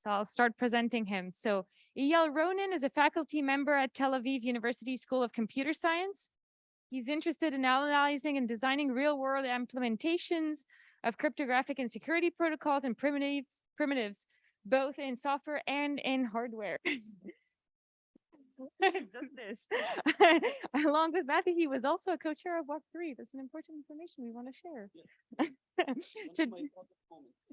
So I'll start presenting him. So Eyal Ronen is a faculty member at Tel Aviv University School of Computer Science. He's interested in analyzing and designing real-world implementations of cryptographic and security protocols and primitives, both in software and in hardware. Just this. Along with Matthew, he was also a co-chair of WAC5. That's an important information we want to share.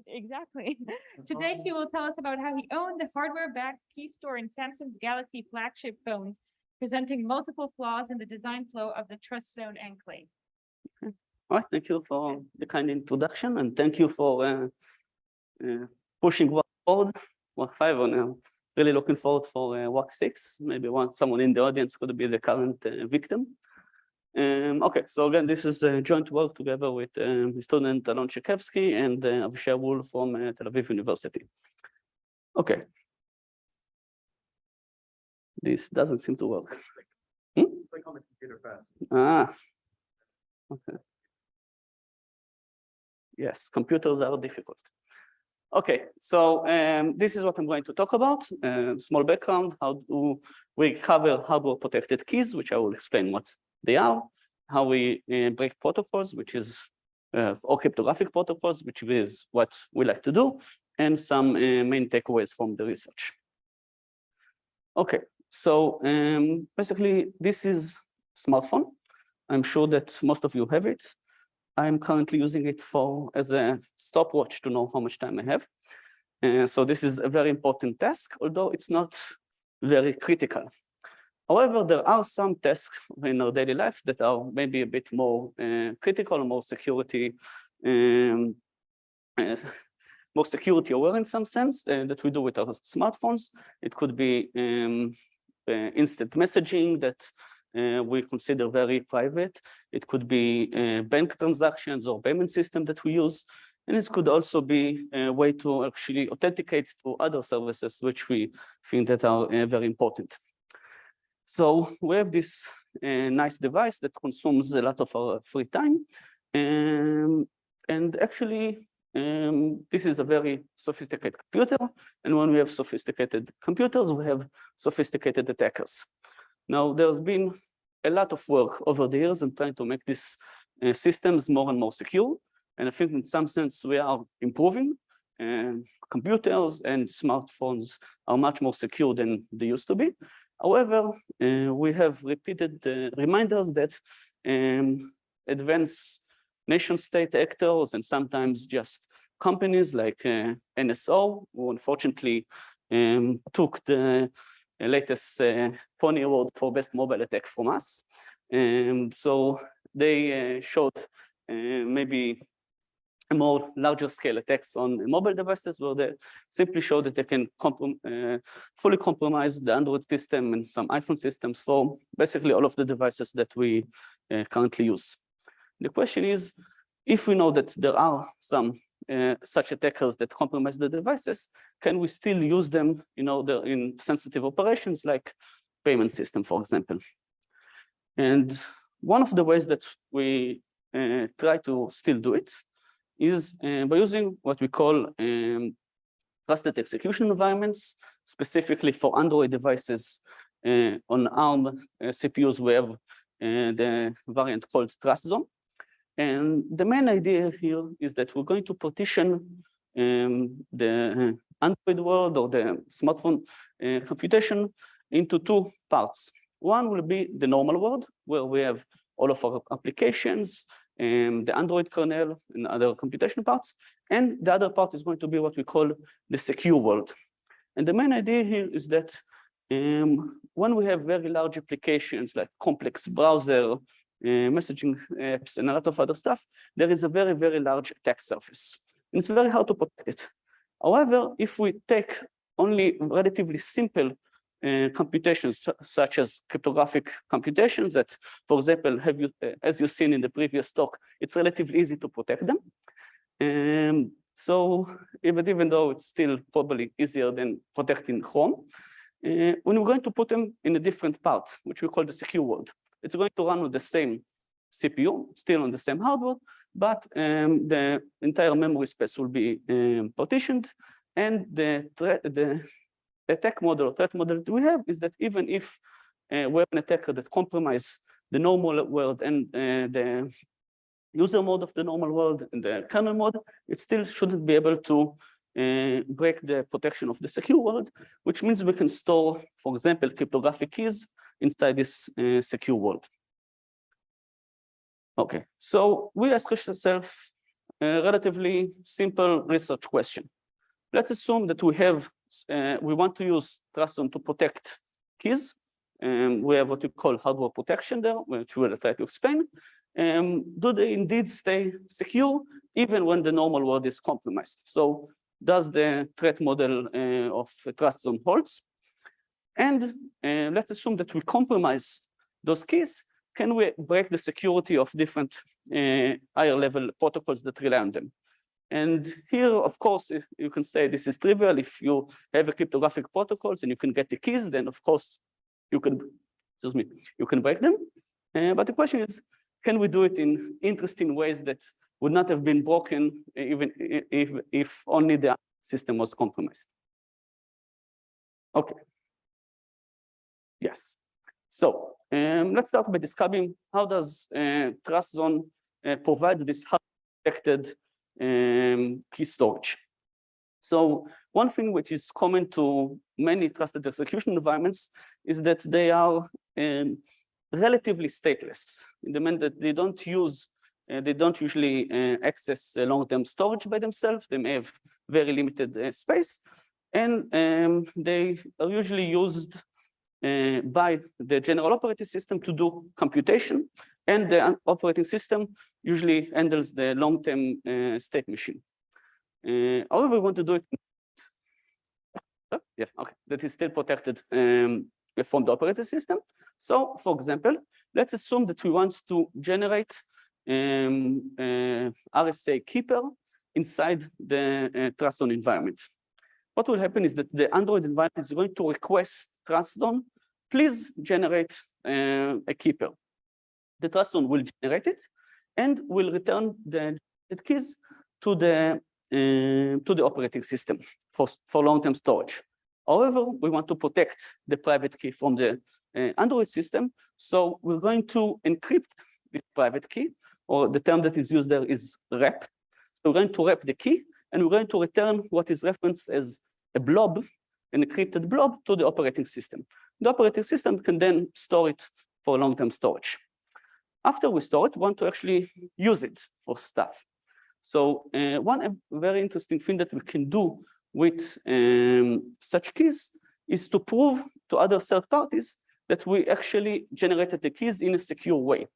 Exactly. Today, he will tell us about how he owned the hardware-backed Keystore in Samsung's Galaxy flagship phones, presenting multiple flaws in the design flow of the TrustZone enclave. All right, thank you for the kind introduction, and thank you for pushing WAC forward, WAC5 on now. Really looking forward for WAC6. Maybe someone in the audience could be the current victim. Okay, so again, this is a joint work together with student Alon Shekevsky and Avishai Wool from Tel Aviv University. Okay. This doesn't seem to work. Click on the computer fast. Okay. Yes, computers are difficult. Okay, so this is what I'm going to talk about. Small background, how do we cover hardware protected keys, which I will explain what they are, how we break protocols, which is, or cryptographic protocols, which is what we like to do, and some main takeaways from the research. Okay, so basically this is smartphone. I'm sure that most of you have it. I'm currently using it as a stopwatch to know how much time I have. So this is a very important task, although it's not very critical. However, there are some tasks in our daily life that are maybe a bit more critical, more security aware in some sense that we do with our smartphones. It could be instant messaging that we consider very private. It could be bank transactions or payment system that we use. And it could also be a way to actually authenticate to other services, which we think that are very important. So we have this nice device that consumes a lot of our free time. And actually, this is a very sophisticated computer. And when we have sophisticated computers, we have sophisticated attackers. Now, there's been a lot of work over the years in trying to make these systems more and more secure. And I think in some sense, we are improving. Computers and smartphones are much more secure than they used to be. However, we have repeated reminders that advanced nation-state actors and sometimes just companies like NSO, who unfortunately took the latest Pony Award for Best Mobile Attack from us. So they showed maybe a more larger scale attacks on mobile devices where they simply show that they can fully compromise the Android system and some iPhone systems for basically all of the devices that we currently use. The question is, if we know that there are some such attackers that compromise the devices, can we still use them in sensitive operations like payment system, for example? And one of the ways that we try to still do it is by using what we call trusted execution environments, specifically for Android devices. On ARM CPUs, we have the variant called TrustZone. And the main idea here is that we're going to partition the Android world or the smartphone computation into two parts. One will be the normal world, where we have all of our applications, the Android kernel and other computation parts. And the other part is going to be what we call the secure world. And the main idea here is that when we have very large applications like complex browser, messaging apps, and a lot of other stuff, there is a very, very large attack surface. And it's very hard to protect it. However, if we take only relatively simple computations, such as cryptographic computations that, for example, as you've seen in the previous talk, it's relatively easy to protect them. So even though it's still probably easier than protecting Chrome, when we're going to put them in a different part, which we call the secure world, it's going to run with the same CPU, still on the same hardware, but the entire memory space will be partitioned, And the attack model, threat model that we have is that even if we have an attacker that compromises the normal world and the user mode of the normal world and the kernel mode, it still shouldn't be able to break the protection of the secure world, which means we can store, for example, cryptographic keys inside this secure world. Okay, so we ask ourselves a relatively simple research question. Let's assume that we want to use TrustZone to protect keys. We have what we call hardware protection there, which we'll try to explain. Do they indeed stay secure even when the normal world is compromised? So does the threat model of TrustZone holds? And let's assume that we compromise those keys. Can we break the security of different higher level protocols that rely on them? And here, of course, if you can say this is trivial. If you have a cryptographic protocols and you can get the keys, then of course you can, you can break them. But the question is, can we do it in interesting ways that would not have been broken even if only the system was compromised? Okay. Yes. So let's start by describing how does TrustZone provide this protected key storage. So one thing which is common to many trusted execution environments is that they are relatively stateless in the manner that they don't usually access long-term storage by themselves. They may have very limited space, and they are usually used by the general operating system to do computation, and the operating system usually handles the long-term state machine. However, we want to do it. Yeah, okay. That is still protected from the operating system. So, for example, let's assume that we want to generate RSA keeper inside the TrustZone environment. What will happen is that the Android environment is going to request TrustZone, please generate a keeper. The TrustZone will generate it and will return the keys to the operating system for long-term storage. However, we want to protect the private key from the Android system, so we're going to encrypt this private key, or the term that is used there is wrap. So we're going to wrap the key, and we're going to return what is referenced as a blob, an encrypted blob, to the operating system. The operating system can then store it for long-term storage. After we store it, we want to actually use it for stuff. So one very interesting thing that we can do with such keys is to prove to other third parties that we actually generated the keys in a secure way.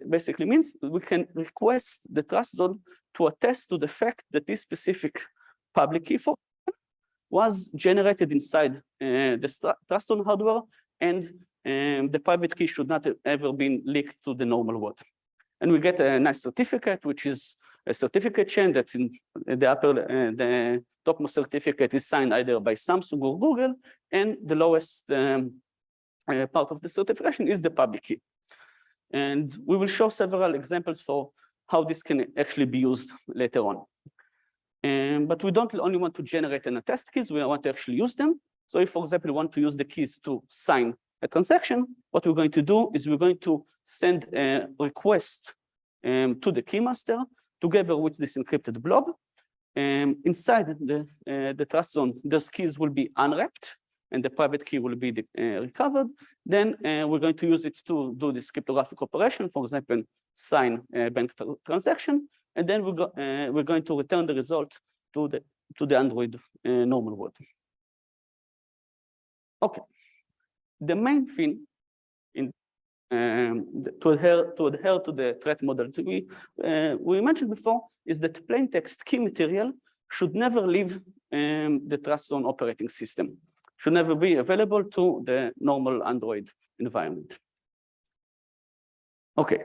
Basically means we can request the TrustZone to attest to the fact that this specific public key for was generated inside the TrustZone hardware, and the private key should not have ever been leaked to the normal world. And we get a nice certificate, which is a certificate chain that's in the topmost certificate is signed either by Samsung or Google, and the lowest part of the certification is the public key. And we will show several examples for how this can actually be used later on. But we don't only want to generate and attest keys, we want to actually use them. So if, for example, we want to use the keys to sign a transaction, what we're going to do is we're going to send a request to the keymaster together with this encrypted blob. Inside the TrustZone, those keys will be unwrapped and the private key will be recovered. Then we're going to use it to do this cryptographic operation, for example, sign a bank transaction, and then we're going to return the result to the Android normal world. Okay. The main thing to adhere to the threat model we mentioned before is that plain text key material should never leave the TrustZone operating system. Should never be available to the normal Android environment. Okay,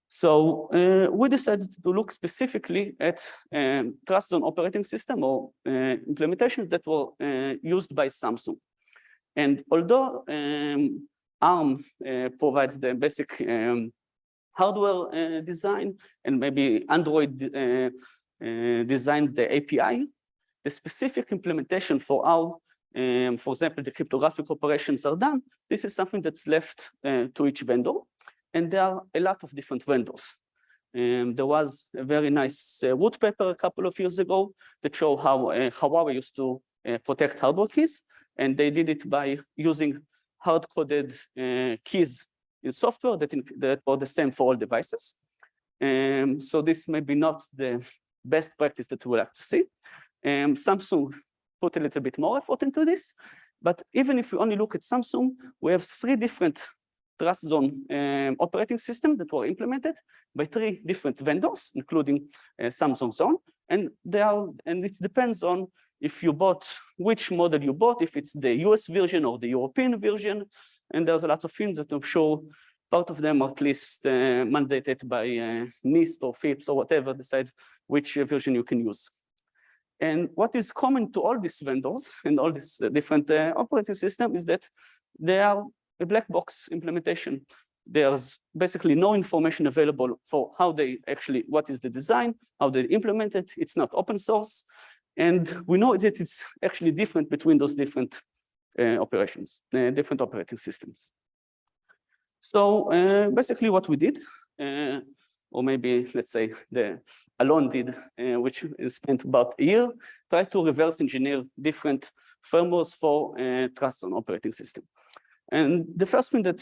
so we decided to look specifically at TrustZone operating system or implementations that were used by Samsung. And although ARM provides the basic hardware design, and maybe Android designed the API, the specific implementation for how, for example, the cryptographic operations are done, this is something that's left to each vendor. And there are a lot of different vendors. There was a very nice wood paper a couple of years ago that showed how Huawei used to protect hardware keys. And they did it by using hard-coded keys in software that were the same for all devices. So this may be not the best practice that we would like to see. Samsung put a little bit more effort into this. But even if we only look at Samsung, we have 3 different TrustZone operating systems that were implemented by 3 different vendors, including Samsung's own. And it depends on if you bought, which model you bought, if it's the US version or the European version. And there's a lot of things that I'm sure part of them are at least mandated by NIST or FIPS or whatever, decide which version you can use. And what is common to all these vendors and all these different operating systems is that they are a black box implementation. There's basically no information available for how they actually, what is the design, how they implement it. It's not open source. And we know that it's actually different between those different operations, different operating systems. So basically what we did, or maybe let's say Alon did, which spent about a year, try to reverse engineer different firmwares for TrustZone operating system. And the first thing that,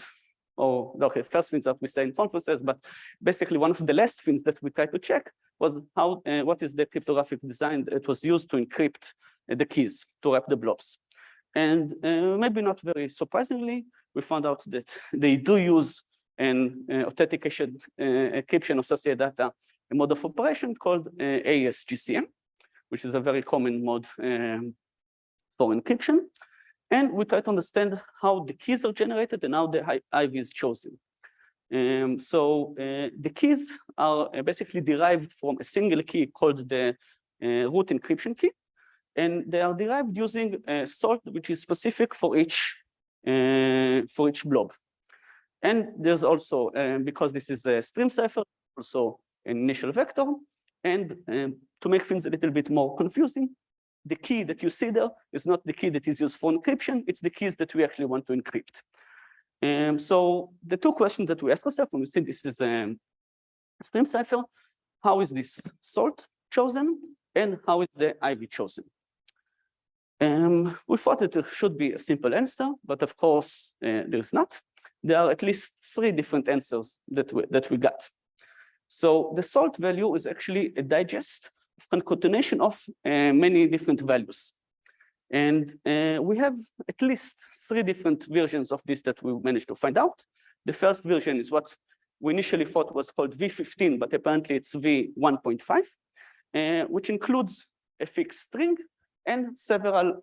first things that we say in conferences, but basically one of the last things that we tried to check was how, what is the cryptographic design that was used to encrypt the keys, to wrap the blobs. And maybe not very surprisingly, we found out that they do use an authentication encryption associated data, a mode of operation called AES-GCM, which is a very common mode for encryption. And we try to understand how the keys are generated and how the IV is chosen. So the keys are basically derived from a single key called the root encryption key. And they are derived using a salt which is specific for each blob. And there's also, because this is a stream cipher, also an initial vector. And to make things a little bit more confusing, the key that you see there is not the key that is used for encryption, it's the keys that we actually want to encrypt. So the 2 questions that we ask ourselves when we see this is a stream cipher, how is this salt chosen and how is the IV chosen? We thought that there should be a simple answer, but of course there's not. There are at least 3 different answers that we got. So the salt value is actually a digest concatenation of many different values. And we have at least 3 different versions of this that we managed to find out. The first version is what we initially thought was called V15, but apparently it's V1.5, which includes a fixed string and several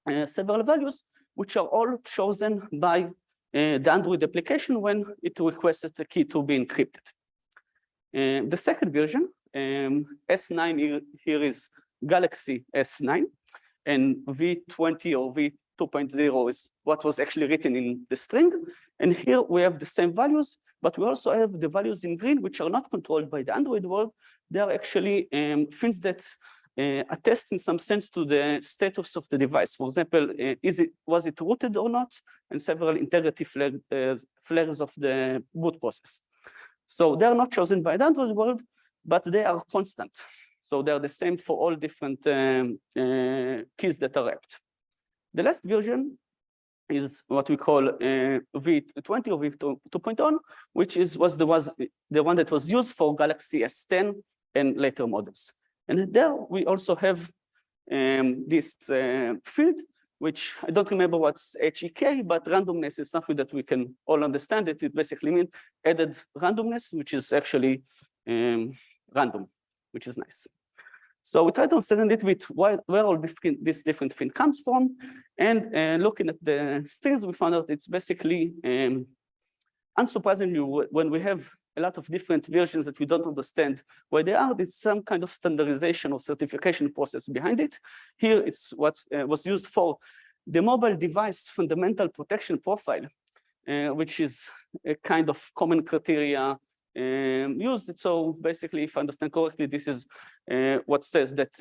values, which are all chosen by the Android application when it requests the key to be encrypted. The second version, S9 here is Galaxy S9, and V20 or V2.0 is what was actually written in the string. And here we have the same values, but we also have the values in green, which are not controlled by the Android world. They are actually things that attest in some sense to the status of the device. For example, was it rooted or not? And several integrity flags of the boot process. So they are not chosen by the Android world, but they are constant. So they are the same for all different keys that are wrapped. The last version is what we call V20 or V2.0, which was the one that was used for Galaxy S10 and later models. And there we also have this field, which I don't remember what's HEK, but randomness is something that we can all understand. It basically means added randomness, which is actually random, which is nice. So we try to understand a little bit where all this different thing comes from. And looking at the strings, we found out it's basically, unsurprisingly, when we have a lot of different versions that we don't understand where they are, there's some kind of standardization or certification process behind it. Here, it's what was used for the mobile device fundamental protection profile, which is a kind of common criteria used. So basically, if I understand correctly, this is what says that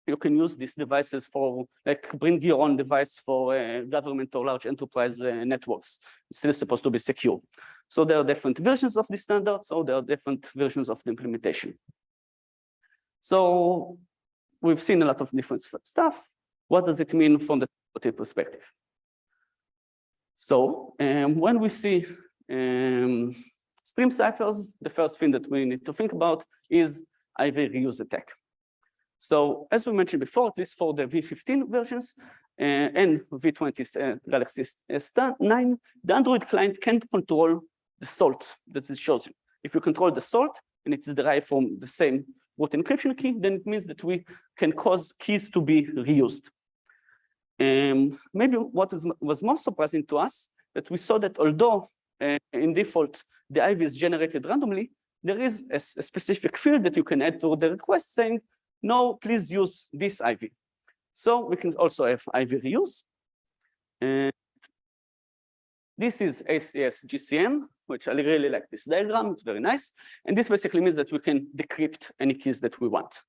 you can use these devices for, like, bring your own device for government or large enterprise networks. It's still supposed to be secure. So there are different versions of the standard, so there are different versions of the implementation. So we've seen a lot of different stuff. What does it mean from the security perspective? So when we see stream ciphers, the first thing that we need to think about is IV reuse attack. So as we mentioned before, at least for the V15 versions and V20 Galaxy S9, the Android client can control the salt that is chosen. If you control the salt and it's derived from the same root encryption key, then it means that we can cause keys to be reused. Maybe what was most surprising to us, that we saw that although in default the IV is generated randomly, there is a specific field that you can add to the request saying, no, please use this IV. So we can also have IV reuse. This is ACS GCM, which I really like this diagram. It's very nice. And this basically means that we can decrypt any keys that we want.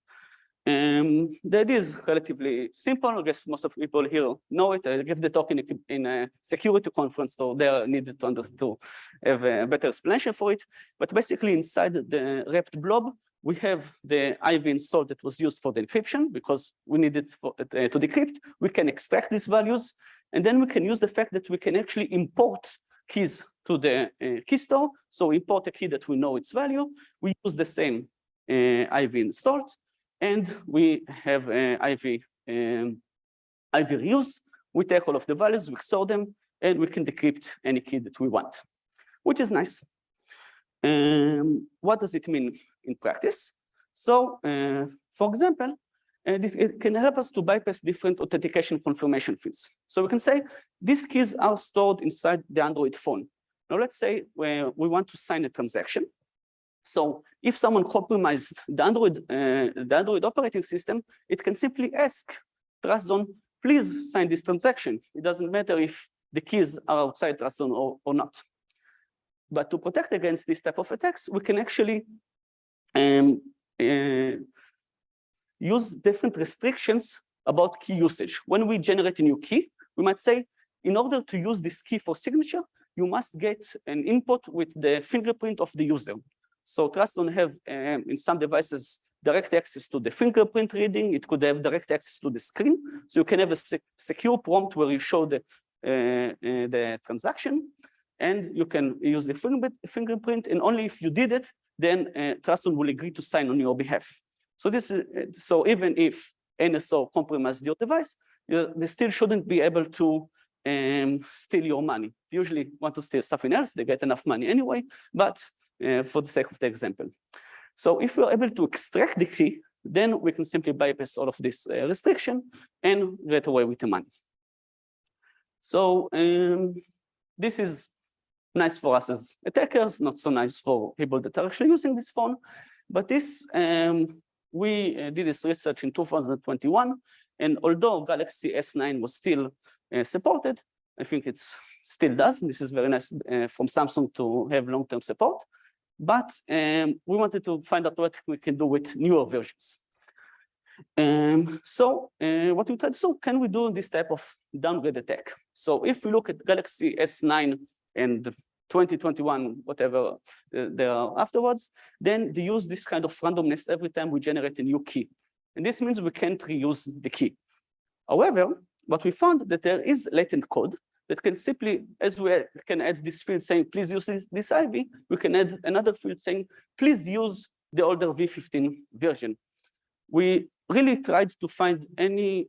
The idea is relatively simple. I guess most of people here know it. I gave the talk in a security conference, so they needed to have a better explanation for it. But basically inside the wrapped blob, we have the IV installed that was used for the encryption because we needed to decrypt. We can extract these values, and then we can use the fact that we can actually import keys to the Keystore. So import a key that we know its value. We use the same IV installed, and we have IV reuse. We take all of the values, we store them, and we can decrypt any key that we want, which is nice. What does it mean in practice? So, for example, it can help us to bypass different authentication confirmation fields. So we can say these keys are stored inside the Android phone. Now let's say we want to sign a transaction. So if someone compromised the Android operating system, it can simply ask TrustZone, please sign this transaction. It doesn't matter if the keys are outside TrustZone or not. But to protect against this type of attacks, we can actually use different restrictions about key usage. When we generate a new key, we might say, in order to use this key for signature, you must get an input with the fingerprint of the user. So TrustZone have, in some devices, direct access to the fingerprint reading. It could have direct access to the screen. So you can have a secure prompt where you show the transaction, and you can use the fingerprint, and only if you did it, then TrustZone will agree to sign on your behalf. So this is so even if NSO compromised your device, they still shouldn't be able to steal your money. They usually want to steal something else. They get enough money anyway, but for the sake of the example. So if we're able to extract the key, then we can simply bypass all of this restriction and get away with the money. So this is nice for us as attackers, not so nice for people that are actually using this phone. But this, we did this research in 2021, and although Galaxy S9 was still supported, I think it still does. This is very nice from Samsung to have long-term support. But we wanted to find out what we can do with newer versions. So what we tried to do, can we do this type of downgrade attack? So if we look at Galaxy S9 and 2021, whatever there are afterwards, then they use this kind of randomness every time we generate a new key. And this means we can't reuse the key. However, what we found that there is latent code that can simply, as we can add this field saying, please use this IV, we can add another field saying, please use the older V15 version. We really tried to find any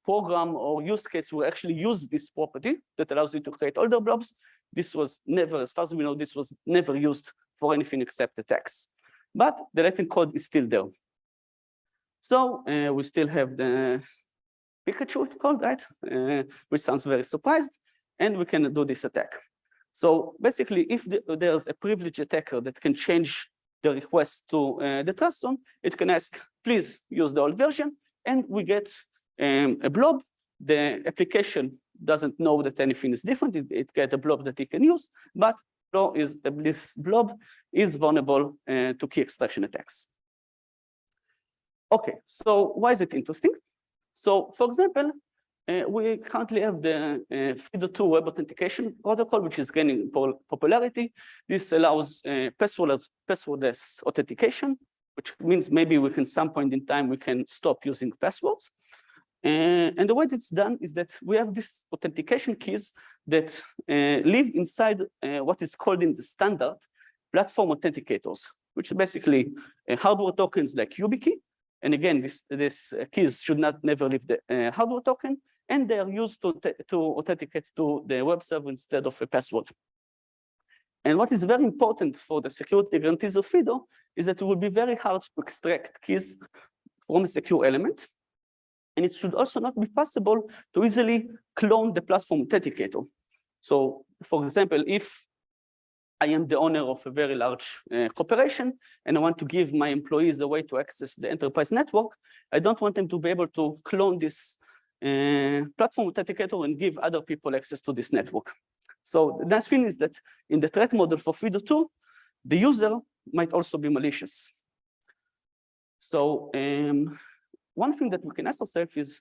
program or use case where actually use this property that allows you to create older blobs. This was never, as far as we know, this was never used for anything except attacks. But the latent code is still there. So we still have the Pikachu, it's called, right? Which sounds very surprised, and we can do this attack. So basically, if there's a privileged attacker that can change the request to the TrustZone, it can ask, please use the old version, and we get a blob. The application doesn't know that anything is different. It gets a blob that it can use, but this blob is vulnerable to key extraction attacks. Okay, so why is it interesting? So, for example, we currently have the FIDO2 web authentication protocol, which is gaining popularity. This allows passwordless authentication, which means maybe we can, some point in time, we can stop using passwords. And the way it's done is that we have these authentication keys that live inside what is called in the standard platform authenticators, which is basically hardware tokens like YubiKey. And again, these keys should not never leave the hardware token, and they are used to authenticate to the web server instead of a password. And what is very important for the security guarantees of FIDO is that it will be very hard to extract keys from a secure element. And it should also not be possible to easily clone the platform authenticator. So, for example, if I am the owner of a very large corporation and I want to give my employees a way to access the enterprise network, I don't want them to be able to clone this platform authenticator and give other people access to this network. So the nice thing is that in the threat model for FIDO2, the user might also be malicious. So one thing that we can ask ourselves is,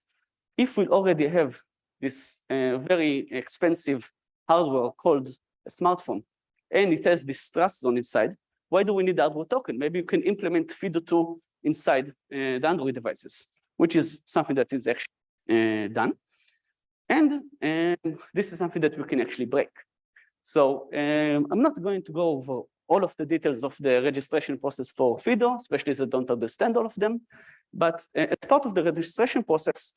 if we already have this very expensive hardware called a smartphone, and it has this TrustZone inside, why do we need the hardware token? Maybe you can implement FIDO2 inside the Android devices, which is something that is actually done. And this is something that we can actually break. So I'm not going to go over all of the details of the registration process for FIDO, especially as I don't understand all of them. But as part of the registration process,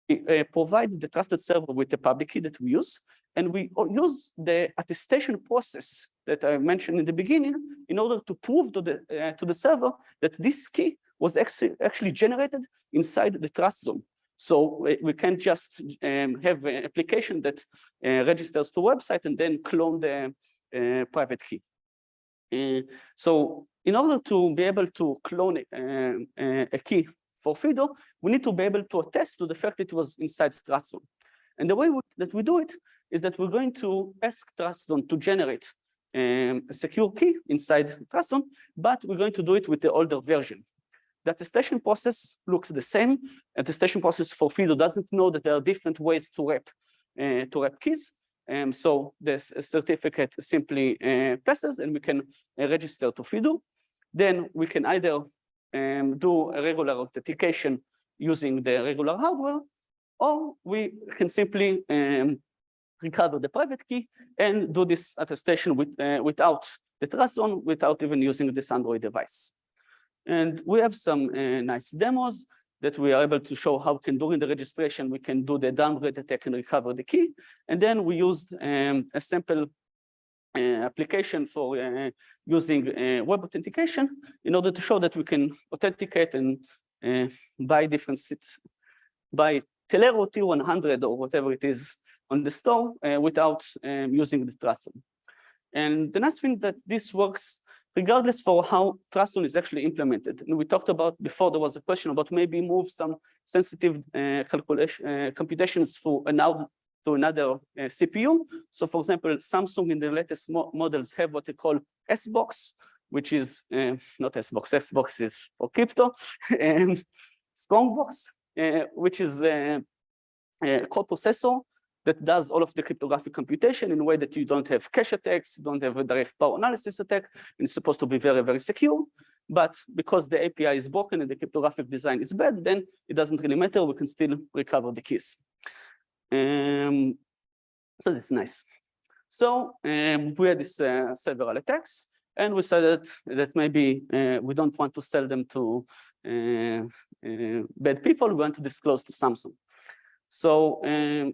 we provide the trusted server with the public key that we use, and we use the attestation process that I mentioned in the beginning in order to prove to the server that this key was actually generated inside the TrustZone. So we can't just have an application that registers to a website and then clone the private key. So in order to be able to clone a key for FIDO, we need to be able to attest to the fact that it was inside TrustZone. And the way that we do it is that we're going to ask TrustZone to generate a secure key inside TrustZone, but we're going to do it with the older version. The attestation process looks the same. Attestation process for FIDO doesn't know that there are different ways to wrap keys. So the certificate simply passes, and we can register to FIDO. Then we can either do a regular authentication using the regular hardware, or we can simply recover the private key and do this attestation without the TrustZone, without even using this Android device. And we have some nice demos that we are able to show how during the registration, we can do the downgrade attack and recover the key. And then we used a sample application for using web authentication in order to show that we can authenticate and buy different seats, buy Telero T100 or whatever it is on the store without using the TrustZone. And the nice thing that this works regardless for how TrustZone is actually implemented. And we talked about before, there was a question about maybe move some sensitive computations to another CPU. So for example, Samsung in the latest models have what they call S-Box, which is not S-Box, S-Box is for crypto, Strongbox, which is a core processor that does all of the cryptographic computation in a way that you don't have cache attacks, you don't have a direct power analysis attack, and it's supposed to be very, very secure. But because the API is broken and the cryptographic design is bad, then it doesn't really matter, we can still recover the keys. So that's nice. So we had this several attacks, and we decided that maybe we don't want to sell them to bad people, we want to disclose to Samsung. So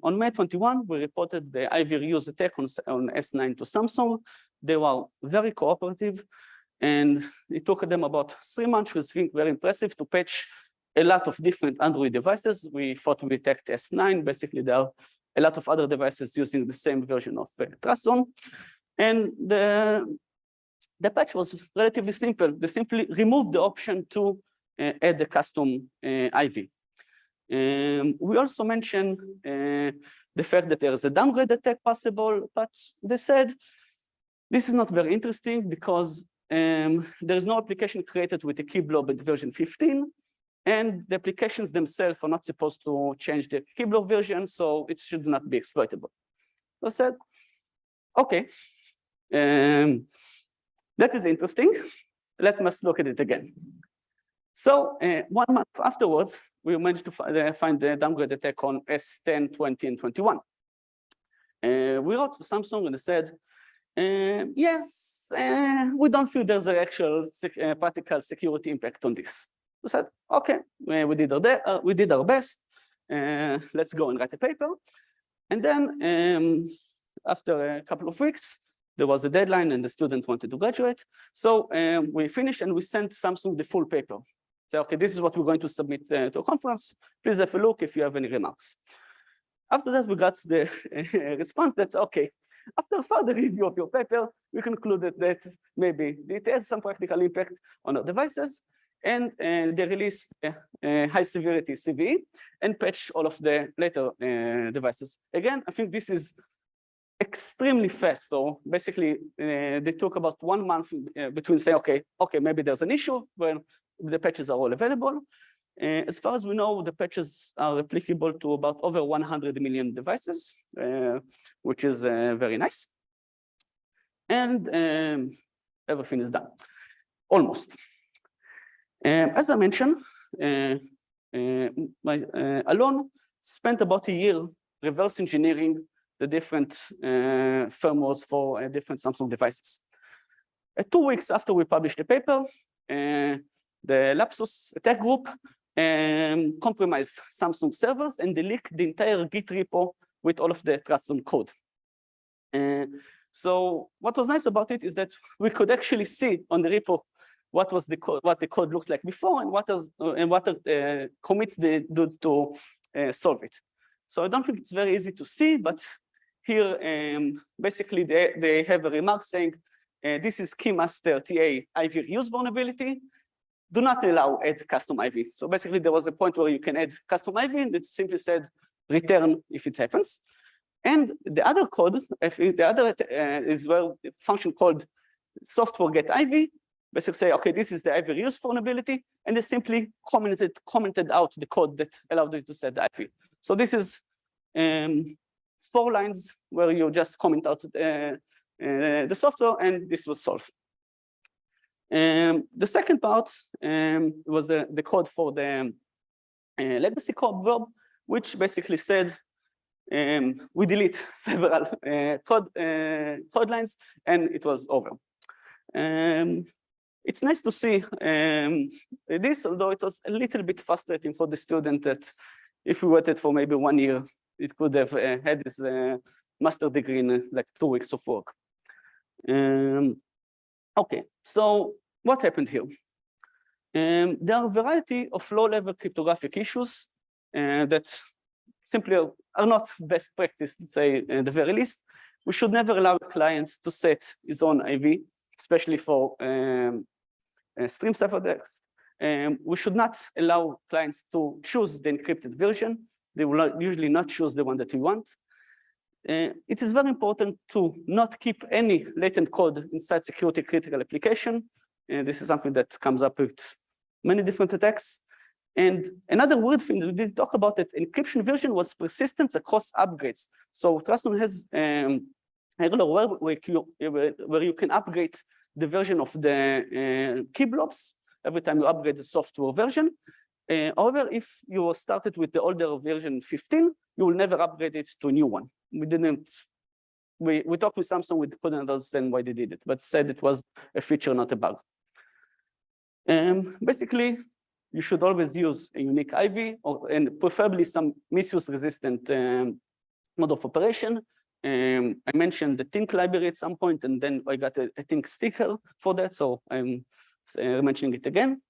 on May 21, we reported the Ivy reuse attack on S9 to Samsung. They were very cooperative, and it took them about 3 months, which was very impressive, to patch a lot of different Android devices. We thought we attacked S9. Basically, there are a lot of other devices using the same version of TrustZone. And the patch was relatively simple. They simply removed the option to add the custom Ivy. We also mentioned the fact that there is a downgrade attack possible, but they said this is not very interesting because there is no application created with a key blob at version 15. and the applications themselves are not supposed to change the key block version, so it should not be exploitable. So I said, okay, that is interesting. Let us look at it again. So 1 month afterwards, we managed to find the downgrade attack on S10, 20, and 21. We wrote to Samsung and said, yes, we don't feel there's an actual practical security impact on this. We said, okay, we did our best. Let's go and write a paper. And then after a couple of weeks, there was a deadline and the student wanted to graduate. So we finished and we sent Samsung the full paper. So, okay, this is what we're going to submit to a conference. Please have a look if you have any remarks. After that, we got the response that, okay, after further review of your paper, we concluded that maybe it has some practical impact on our devices, and they released high severity CVE and patched all of the later devices. Again, I think this is extremely fast. So basically, they took about 1 month between saying, okay, maybe there's an issue when the patches are all available. As far as we know, the patches are applicable to about over 100 million devices, which is very nice. And everything is done, almost. As I mentioned, Alon spent about a year reverse engineering the different firmwares for different Samsung devices. 2 weeks after we published the paper, the Lapsus attack group compromised Samsung servers and they leaked the entire Git repo with all of the TrustZone code. So what was nice about it is that we could actually see on the repo what the code looks like before and what commits they do to solve it. So I don't think it's very easy to see, but here basically they have a remark saying this is keymaster TA IV reuse vulnerability. Do not allow add custom IV. So basically there was a point where you can add custom IV that simply said return if it happens. And the other code, the other is where the function called software get IV, basically say, okay, this is the IV reuse vulnerability, and they simply commented out the code that allowed you to set the IV. So this is 4 lines where you just comment out the software, and this was solved. The second part was the code for the legacy code Blob, which basically said we delete several code lines, and it was over. It's nice to see this, although it was a little bit frustrating for the student that if we waited for maybe 1 year, it could have had this master degree in like 2 weeks of work. Okay, so what happened here? There are a variety of low-level cryptographic issues that simply are not best practice, let's say, at the very least. We should never allow clients to set his own IV, especially for stream ciphertext. We should not allow clients to choose the encrypted version. They will usually not choose the one that we want. It is very important to not keep any latent code inside security critical application. This is something that comes up with many different attacks. And another weird thing that we didn't talk about, that encryption version was persistent across upgrades. So TrustZone has a where you can upgrade the version of the key blobs every time you upgrade the software version. However, if you started with the older version 15, you will never upgrade it to a new one. We talked with Samsung, we couldn't understand why they did it, but said it was a feature, not a bug. Basically, you should always use a unique IV and preferably some misuse-resistant mode of operation. I mentioned the Think library at some point, and then I got a Think sticker for that, so I'm mentioning it again.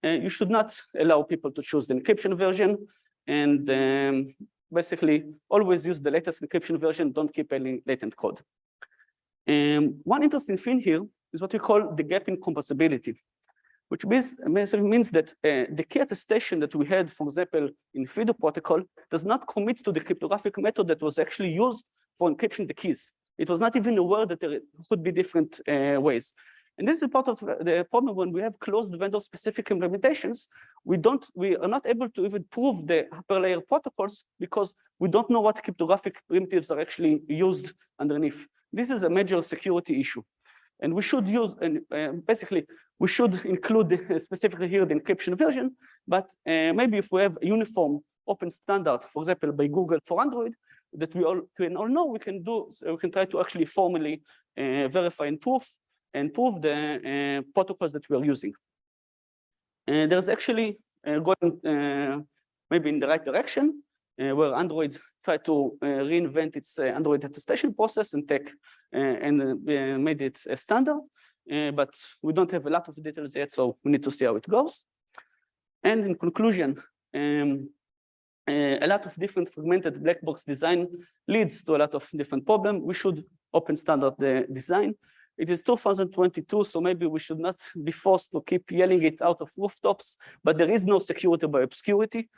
You should not allow people to choose the encryption version, and basically always use the latest encryption version, don't keep any latent code. One interesting thing here is what we call the gap in composability, which means that the key attestation that we had, for example, in FIDO protocol, does not commit to the cryptographic method that was actually used for encryption the keys. It was not even aware that there could be different ways. And this is part of the problem when we have closed vendor-specific implementations. We are not able to even prove the upper layer protocols because we don't know what cryptographic primitives are actually used underneath. This is a major security issue. And we should use, and basically, we should include specifically here the encryption version, but maybe if we have a uniform open standard, for example, by Google for Android, that we all know, we can try to actually formally verify and prove the protocols that we are using. And there's actually going maybe in the right direction, where Android tried to reinvent its Android attestation process and made it a standard. But we don't have a lot of details yet, so we need to see how it goes. And in conclusion, a lot of different fragmented black box design leads to a lot of different problems. We should open standard the design. It is 2022, so maybe we should not be forced to keep yelling it out of rooftops, but there is no security by obscurity.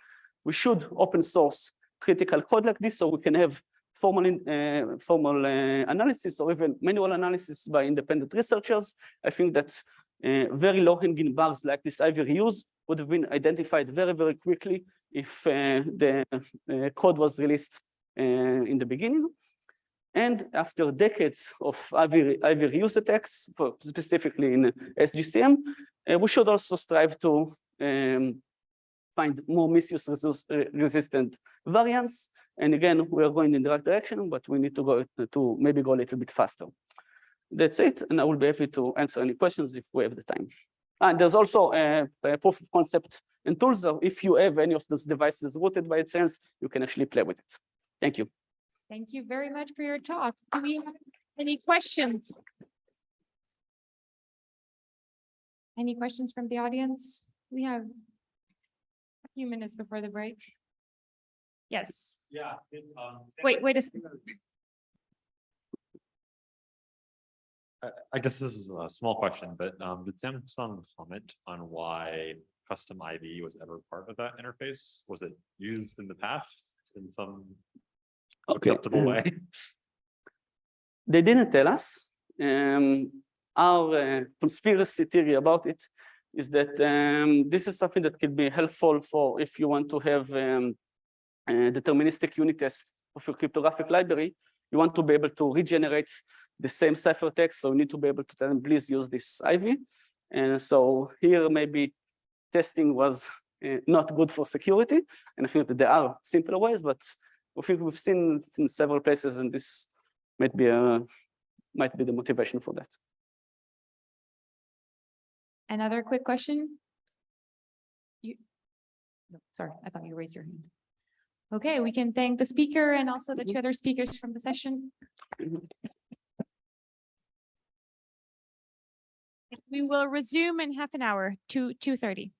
We should open source critical code like this so we can have formal analysis or even manual analysis by independent researchers. I think that very low-hanging bugs like this Ivy reuse would have been identified very, very quickly if the code was released in the beginning. And after decades of Ivy reuse attacks, specifically in SGCM, we should also strive to find more misuse-resistant variants. And again, we are going in the right direction, but we need to maybe go a little bit faster. That's it, and I will be happy to answer any questions if we have the time. And there's also a proof of concept and tools. So if you have any of those devices rooted by chance, you can actually play with it. Thank you. Thank you very much for your talk. Do we have any questions? Any questions from the audience? We have a few minutes before the break. Yes. Yeah. Wait a second. I guess this is a small question, but did Samsung comment on why custom ID was ever part of that interface? Was it used in the past in some acceptable way? They didn't tell us. Our conspiracy theory about it is that this is something that could be helpful for if you want to have a deterministic unit test of your cryptographic library. You want to be able to regenerate the same ciphertext, so you need to be able to tell them, please use this Ivy. And so here maybe testing was not good for security. And I think that there are simpler ways, but I think we've seen it in several places, and this might be the motivation for that. Another quick question? No, sorry, I thought you raised your hand. Okay, we can thank the speaker and also the two other speakers from the session. We will resume in half an hour, 2:30.